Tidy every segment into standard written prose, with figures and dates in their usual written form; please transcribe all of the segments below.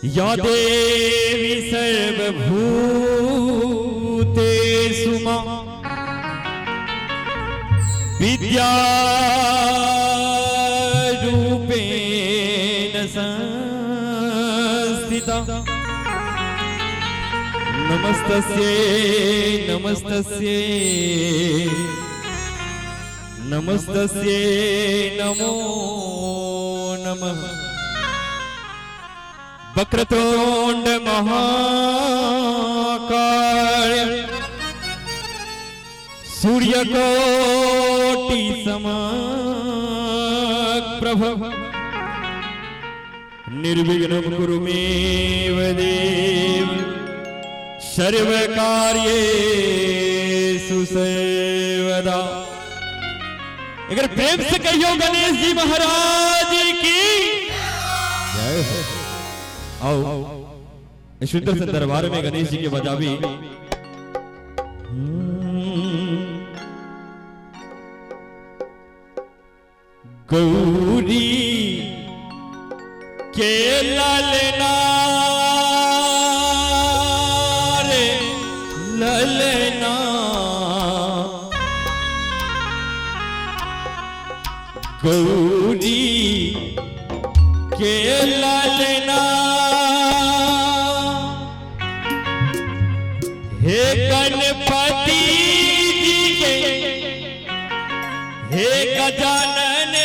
या देवी सर्वभूतेषु मा विद्यारूपेण संस्थिता नमस्तस्यै नमस्तस्यै नमस्तस्यै नमो नमः। वक्रतुंड महाकाय सूर्यकोटि समप्रभ निर्विघ्नं कुरु मे देव सर्वकार्येषु सर्वदा। अगर प्रेम से कहियो गणेश जी महाराज की जय हो। आओ इस सुंदर से दरबार में गणेश जी के बजावी गौरी के ललना रे ललना गौरी के ललना हे गणपति जी के हे गजानन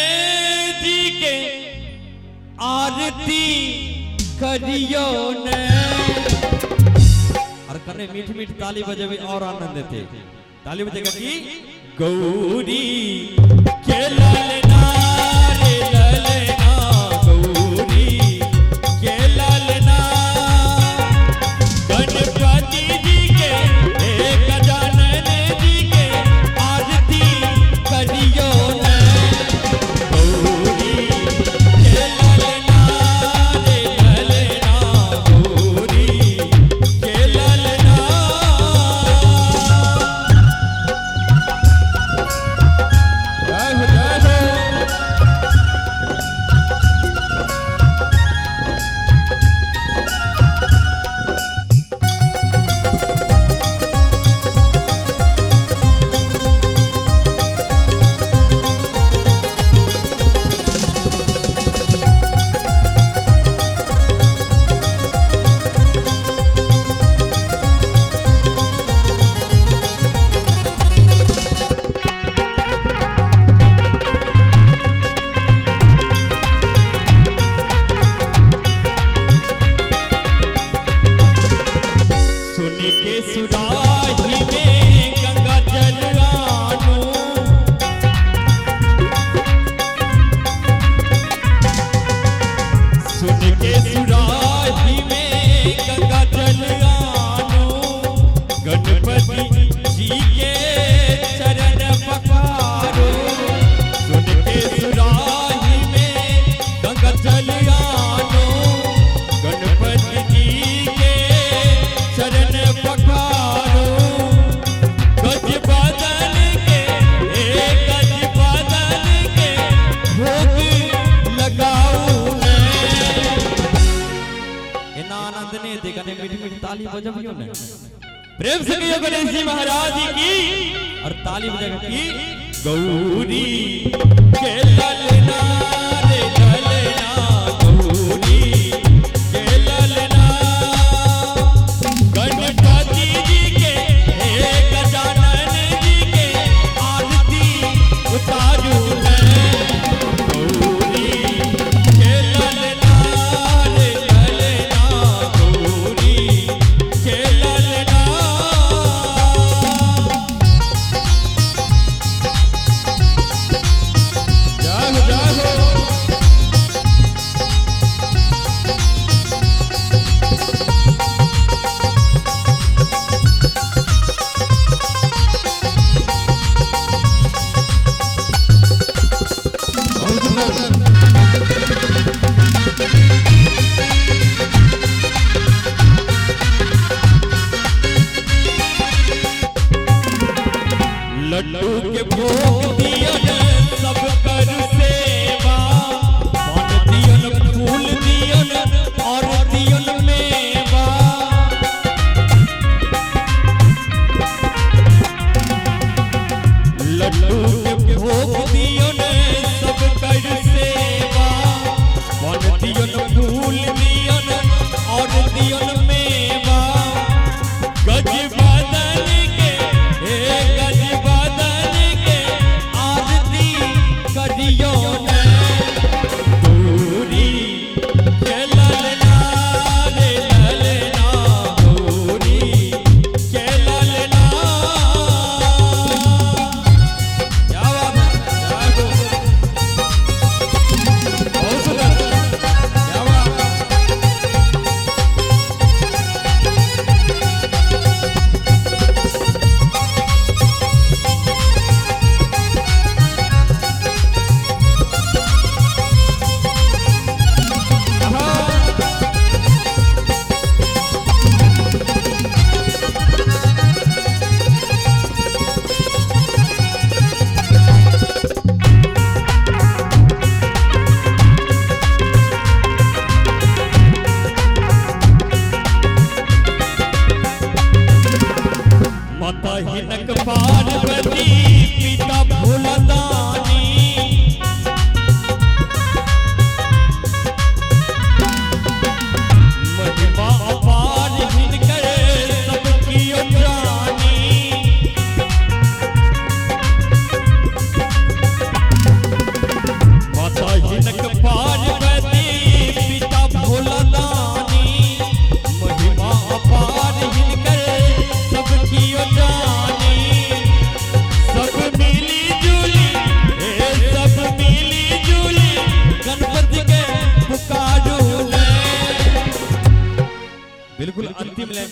जी के आरती करियो ने। और करने मीठी मीठी ताली बजावे और आनंद देते। ताली बजेगा कि गौरी के ललना रे ललना गौरी के ललना गणपति जी के हे गजानन जी के आरती करियो ने। गौरी के ललना रे ललना गौरी के ललना। जय हो जय हो। सुन के सुराही में गंगा जल आनो सुन के सुराही में गंगा जल आनो गणपति जी के चरण पखारो। सुन के सुराही में गंगा जल आनो गणपति जी के चरण पखारो। गज बदन के गज बदन के भोग लगाओ ने। इतना आनंद ने देखा ने मीठी मीठी ताली बजावियो ने। प्रेम से कहियो गणेश जी महाराज की और ताली बजाएगा कि गौरी के ललना रे ललना गौरी के ललना गणपति जी के हे गजानन जी के आरती उतारू ने। गौरी के ललना रे ललना गौरी के ललना। जय हो जय हो।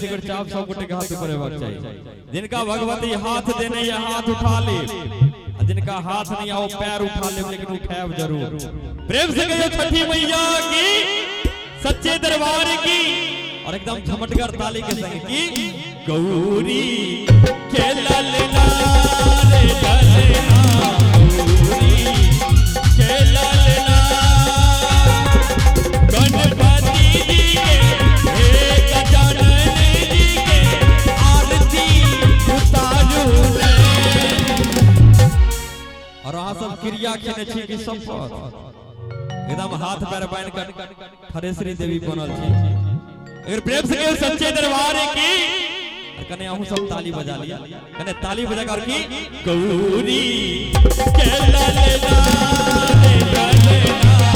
सिगरेट चाप सब गोटे के हाथ ऊपर हेबाक चाहिए। जिनका भगवती हाथ देने या हाथ उठा ले, जिनका हाथ नहीं आओ पैर उठा ले, लेकिन उठाएब जरूर। प्रेम से कहियो छठी मैया की, सच्चे दरबार की, और एकदम झमटकर ताली के संग की गौरी खेला लेना रे ललना, गौरी खेला लेना गणपति जी के हे गजानन जी के आरती उतारू रे। और अहाँ सब क्रिया खेने छी कि संपत एकदम हाथ पैर बांध कर थरेश्वरी देवी बनल छी। अगर प्रेम से कहियो सच्चे दरबार की, और कने अहू सब ताली बजा लिया, कने ताली बजा कर की गौरी के ललना रे ललना